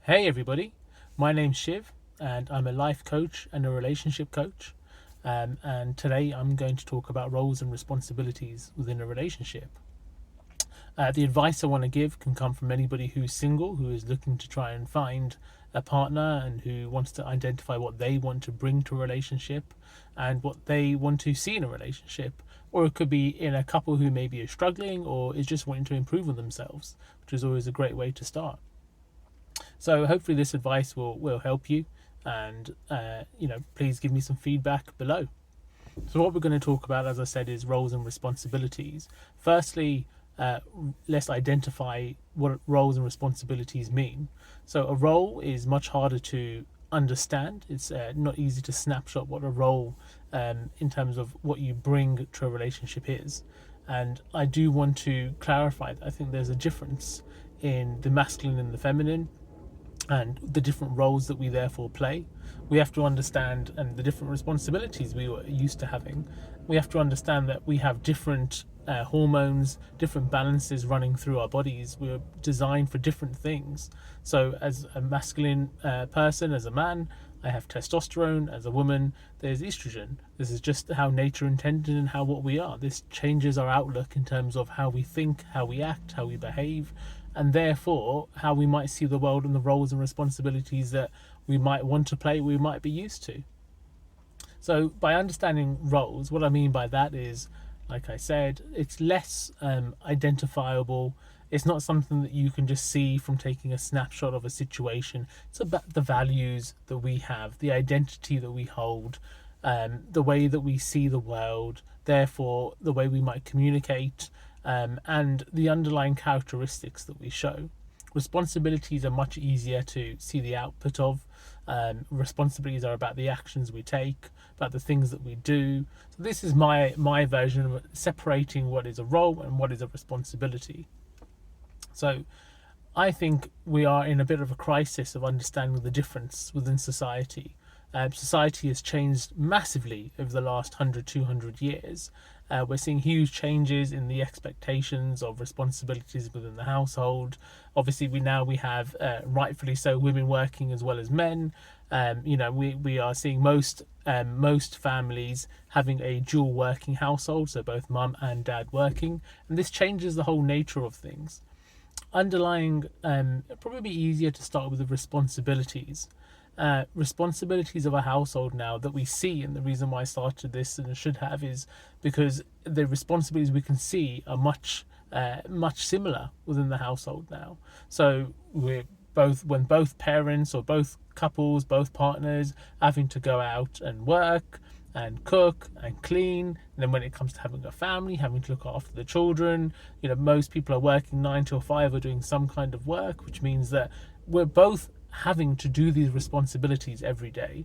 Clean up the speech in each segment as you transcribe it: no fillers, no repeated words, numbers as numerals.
Hey everybody, my name's Shiv and I'm a life coach and a relationship coach. And today I'm going to talk about roles and responsibilities within a relationship. The advice I want to give can come from anybody who's single, who is looking to try and find a partner and who wants to identify what they want to bring to a relationship and what they want to see in a relationship. Or it could be in a couple who maybe is struggling or is just wanting to improve on themselves, which is always a great way to start. So hopefully this advice will help you, and please give me some feedback below. So what we're going to talk about, as I said, is roles and responsibilities. Firstly, let's identify what roles and responsibilities mean. So a role is much harder to understand. It's not easy to snapshot what a role, in terms of what you bring to a relationship, is. And I do want to clarify that I think there's a difference in the masculine and the feminine, and the different roles that we therefore play. We have to understand, and the different responsibilities we were used to having. We have to understand that we have different hormones, different balances running through our bodies. We're designed for different things. So, as a masculine person, as a man, I have testosterone. As a woman, there's estrogen. This is just how nature intended and how what we are. This changes our outlook in terms of how we think, how we act, how we behave, and therefore how we might see the world and the roles and responsibilities that we might want to play, we might be used to. So, by understanding roles, what I mean by that is, like I said, it's less identifiable. It's not something that you can just see from taking a snapshot of a situation. It's about the values that we have, the identity that we hold, the way that we see the world, therefore, the way we might communicate, and the underlying characteristics that we show. Responsibilities are much easier to see the output of. Responsibilities are about the actions we take, about the things that we do. So this is my version of separating what is a role and what is a responsibility. So I think we are in a bit of a crisis of understanding the difference within society. Society has changed massively over the last 100, 200 years. We're seeing huge changes in the expectations of responsibilities within the household. Obviously, we have, rightfully so, women working as well as men. We are seeing most families having a dual working household, so both mum and dad working, and this changes the whole nature of things. Underlying, probably be easier to start with the responsibilities. Responsibilities of a household now that we see, and the reason why I started this and should have is because the responsibilities we can see are much similar within the household now. So when both parents or both couples, both partners having to go out and work and cook and clean, and then when it comes to having a family, having to look after the children, most people are working 9 till 5 or doing some kind of work, which means that we're both having to do these responsibilities every day.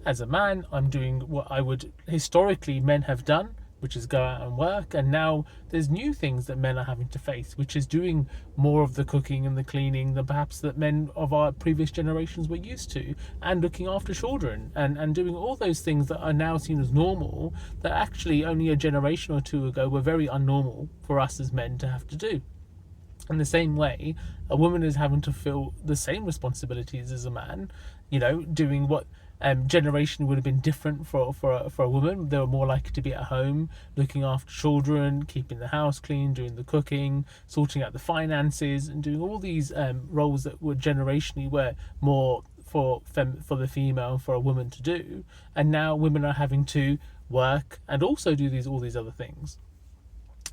As a man, I'm doing what I would historically men have done, which is go out and work, and now there's new things that men are having to face, which is doing more of the cooking and the cleaning than perhaps that men of our previous generations were used to, and looking after children and doing all those things that are now seen as normal, that actually only a generation or two ago were very unnormal for us as men to have to do. In the same way, a woman is having to fill the same responsibilities as a man, doing what generation would have been different for a woman. They were more likely to be at home, looking after children, keeping the house clean, doing the cooking, sorting out the finances, and doing all these roles that were generationally were more for the female, for a woman to do. And now women are having to work and also do all these other things.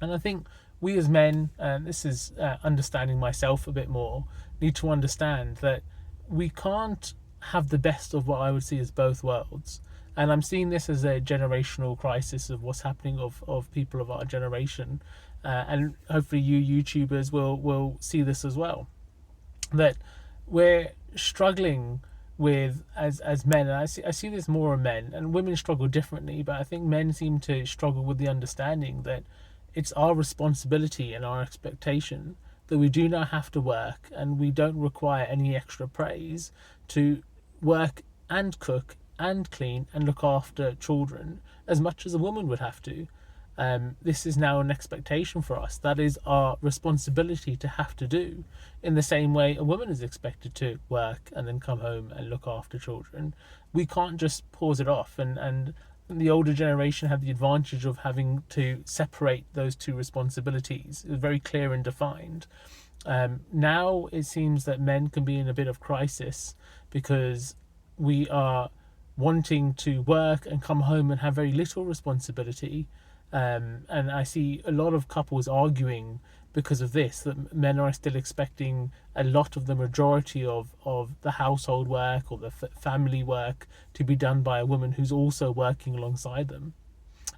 And I think we as men, and this is understanding myself a bit more, need to understand that we can't have the best of what I would see as both worlds. And I'm seeing this as a generational crisis of what's happening of people of our generation. And hopefully you YouTubers will see this as well. That we're struggling with as men, and I see this more in men, and women struggle differently, but I think men seem to struggle with the understanding that it's our responsibility and our expectation that we do not have to work, and we don't require any extra praise to work and cook and clean and look after children as much as a woman would have to. This is now an expectation for us. That is our responsibility to have to do, in the same way a woman is expected to work and then come home and look after children. We can't just pause it off, and the older generation had the advantage of having to separate those two responsibilities. It was very clear and defined. Now it seems that men can be in a bit of crisis because we are wanting to work and come home and have very little responsibility. And I see a lot of couples arguing because of this, that men are still expecting a lot of the majority of the household work or the family work to be done by a woman who's also working alongside them.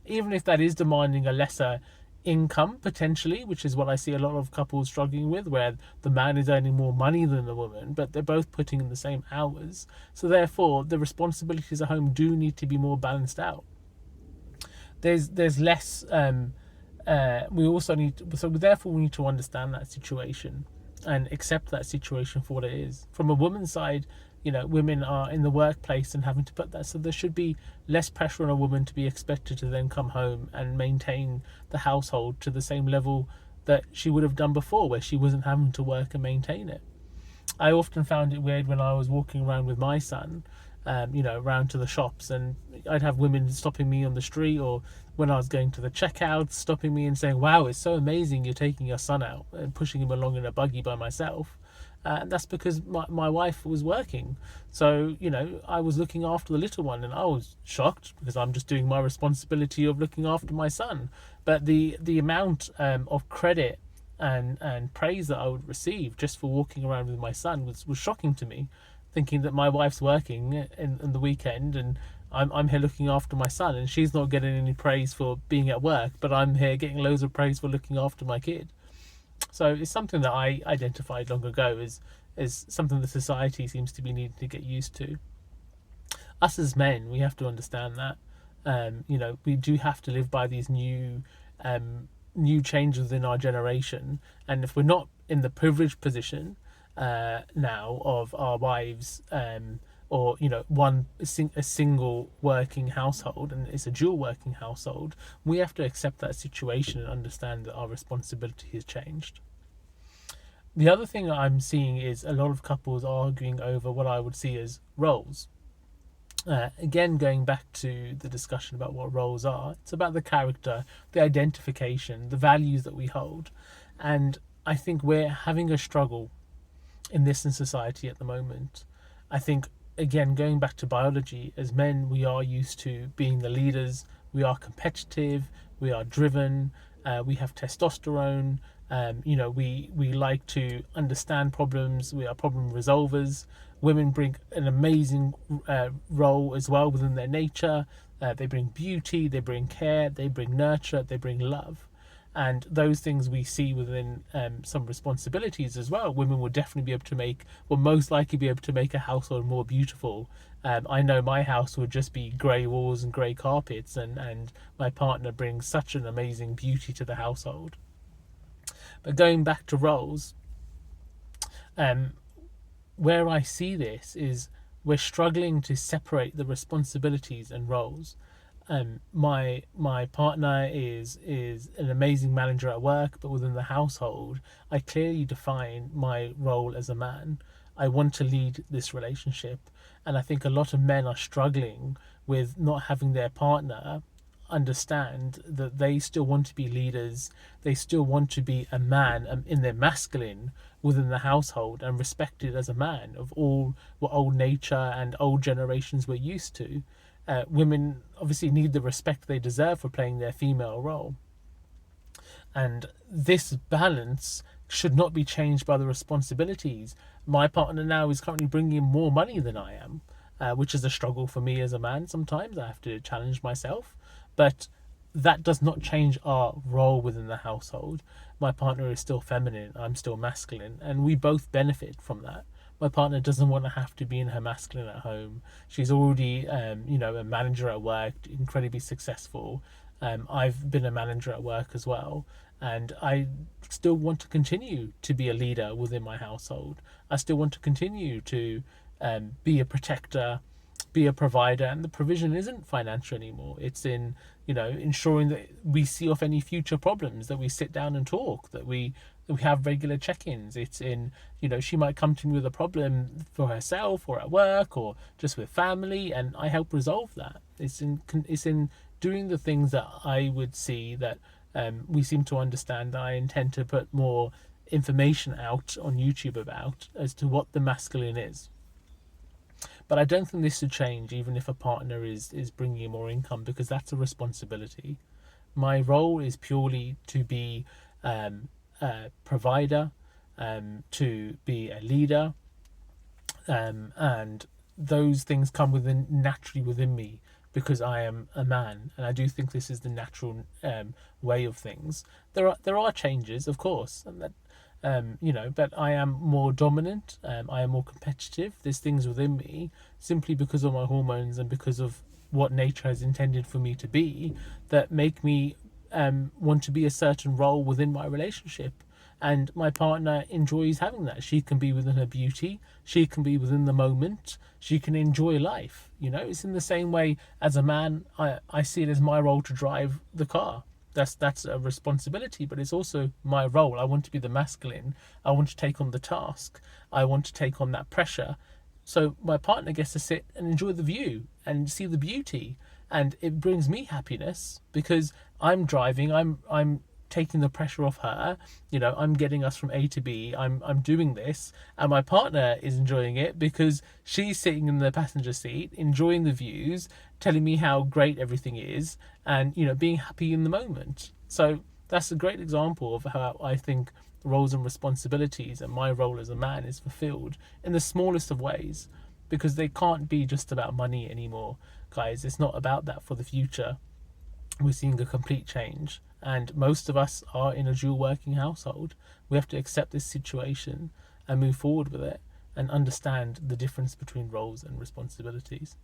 Even if that is demanding a lesser income potentially, which is what I see a lot of couples struggling with, where the man is earning more money than the woman, but they're both putting in the same hours. So therefore, the responsibilities at home do need to be more balanced out. There's less. We also need to, so therefore we need to understand that situation and accept that situation for what it is. From a woman's side, women are in the workplace and having to put that, so there should be less pressure on a woman to be expected to then come home and maintain the household to the same level that she would have done before, where she wasn't having to work and maintain it. I often found it weird when I was walking around with my son, around to the shops, and I'd have women stopping me on the street, or when I was going to the checkouts, stopping me and saying, "Wow, it's so amazing you're taking your son out," and pushing him along in a buggy by myself. And that's because my wife was working. So, I was looking after the little one, and I was shocked because I'm just doing my responsibility of looking after my son. But the amount of credit and praise that I would receive just for walking around with my son was shocking to me, thinking that my wife's working in the weekend and I'm here looking after my son, and she's not getting any praise for being at work, but I'm here getting loads of praise for looking after my kid. So it's something that I identified long ago as something that society seems to be needing to get used to. Us as men, we have to understand that. We do have to live by these new changes within our generation, and if we're not in the privileged position now of our wives, or a single working household, and it's a dual working household, we have to accept that situation and understand that our responsibility has changed. The other thing I'm seeing is a lot of couples arguing over what I would see as roles. Again, going back to the discussion about what roles are, it's about the character, the identification, the values that we hold. And I think we're having a struggle in this in society at the moment. I think, again, going back to biology, as men, we are used to being the leaders, we are competitive, we are driven, we have testosterone, we like to understand problems, we are problem resolvers. Women bring an amazing role as well within their nature. They bring beauty, they bring care, they bring nurture, they bring love. And those things we see within some responsibilities as well. Women will definitely will most likely be able to make a household more beautiful. I know my house would just be grey walls and grey carpets, and my partner brings such an amazing beauty to the household. But going back to roles, where I see this is we're struggling to separate the responsibilities and roles. My partner is an amazing manager at work, but within the household, I clearly define my role as a man. I want to lead this relationship, and I think a lot of men are struggling with not having their partner understand that they still want to be leaders, they still want to be a man in their masculine within the household and respected as a man of all what old nature and old generations were used to. Women obviously need the respect they deserve for playing their female role, and this balance should not be changed by the responsibilities. My partner now is currently bringing in more money than I am, which is a struggle for me as a man. Sometimes I have to challenge myself, but that does not change our role within the household. My partner is still feminine, I'm still masculine, and we both benefit from that. My partner doesn't want to have to be in her masculine at home. She's already, a manager at work, incredibly successful. I've been a manager at work as well, and I still want to continue to be a leader within my household. I still want to continue to be a protector, be a provider, and the provision isn't financial anymore. It's in, ensuring that we see off any future problems, that we sit down and talk, that we have regular check-ins. It's in, she might come to me with a problem for herself or at work or just with family, and I help resolve that. It's in doing the things that I would see that we seem to understand, that I intend to put more information out on YouTube about, as to what the masculine is. But I don't think this should change even if a partner is bringing in more income, because that's a responsibility. My role is purely to be a provider, to be a leader, and those things come naturally within me, because I am a man, and I do think this is the natural way of things. There are changes, of course, and that but I am more dominant. I am more competitive. There's things within me, simply because of my hormones and because of what nature has intended for me to be, that make me want to be a certain role within my relationship. And my partner enjoys having that. She can be within her beauty. She can be within the moment. She can enjoy life. It's in the same way as a man. I see it as my role to drive the car. That's a responsibility, but it's also my role. I want to be the masculine. I want to take on the task. I want to take on that pressure. So my partner gets to sit and enjoy the view and see the beauty, and it brings me happiness, because I'm driving. I'm taking the pressure off her. I'm getting us from A to B. I'm doing this, and my partner is enjoying it, because she's sitting in the passenger seat, enjoying the views, telling me how great everything is, and being happy in the moment. So that's a great example of how I think roles and responsibilities and my role as a man is fulfilled in the smallest of ways, because they can't be just about money anymore, guys. It's not about that for the future. We're seeing a complete change, and most of us are in a dual working household. We have to accept this situation and move forward with it, and understand the difference between roles and responsibilities.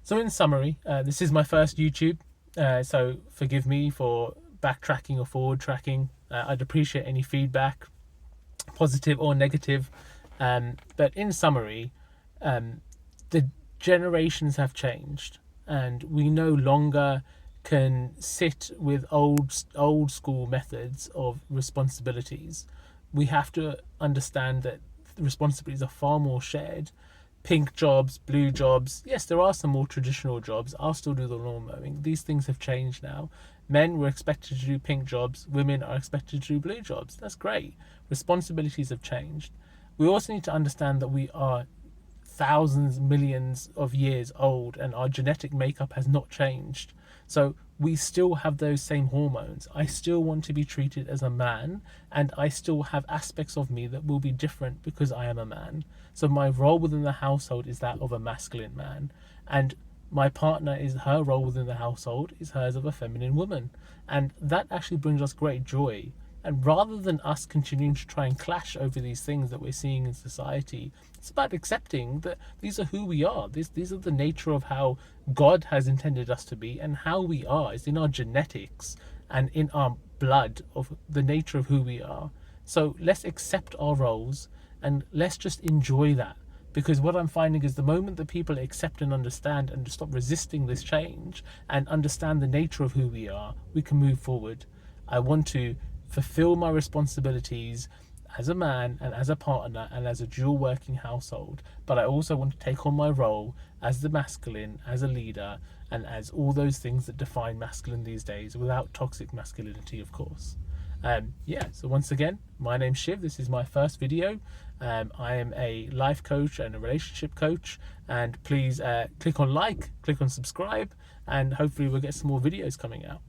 So in summary, this is my first YouTube, so forgive me for backtracking or forward tracking. I'd appreciate any feedback, positive or negative. But in summary, the generations have changed, and we no longer can sit with old school methods of responsibilities. We have to understand that responsibilities are far more shared. Pink jobs, blue jobs. Yes, there are some more traditional jobs. I'll still do the lawn mowing. These things have changed now. Men were expected to do pink jobs. Women are expected to do blue jobs. That's great. Responsibilities have changed. We also need to understand that we are thousands, millions of years old, and our genetic makeup has not changed. So we still have those same hormones. I still want to be treated as a man, and I still have aspects of me that will be different because I am a man. So my role within the household is that of a masculine man, and my partner, is her role within the household is hers of a feminine woman. And that actually brings us great joy. And rather than us continuing to try and clash over these things that we're seeing in society, it's about accepting that these are who we are. These are the nature of how God has intended us to be, and how we are is in our genetics and in our blood of the nature of who we are. So let's accept our roles, and let's just enjoy that. Because what I'm finding is, the moment that people accept and understand and stop resisting this change and understand the nature of who we are, we can move forward. I want to fulfill my responsibilities as a man and as a partner and as a dual working household, but I also want to take on my role as the masculine, as a leader, and as all those things that define masculine these days, without toxic masculinity, of course. So once again, my name's Shiv. This is my first video. I am a life coach and a relationship coach, and please click on like, click on subscribe, and hopefully we'll get some more videos coming out.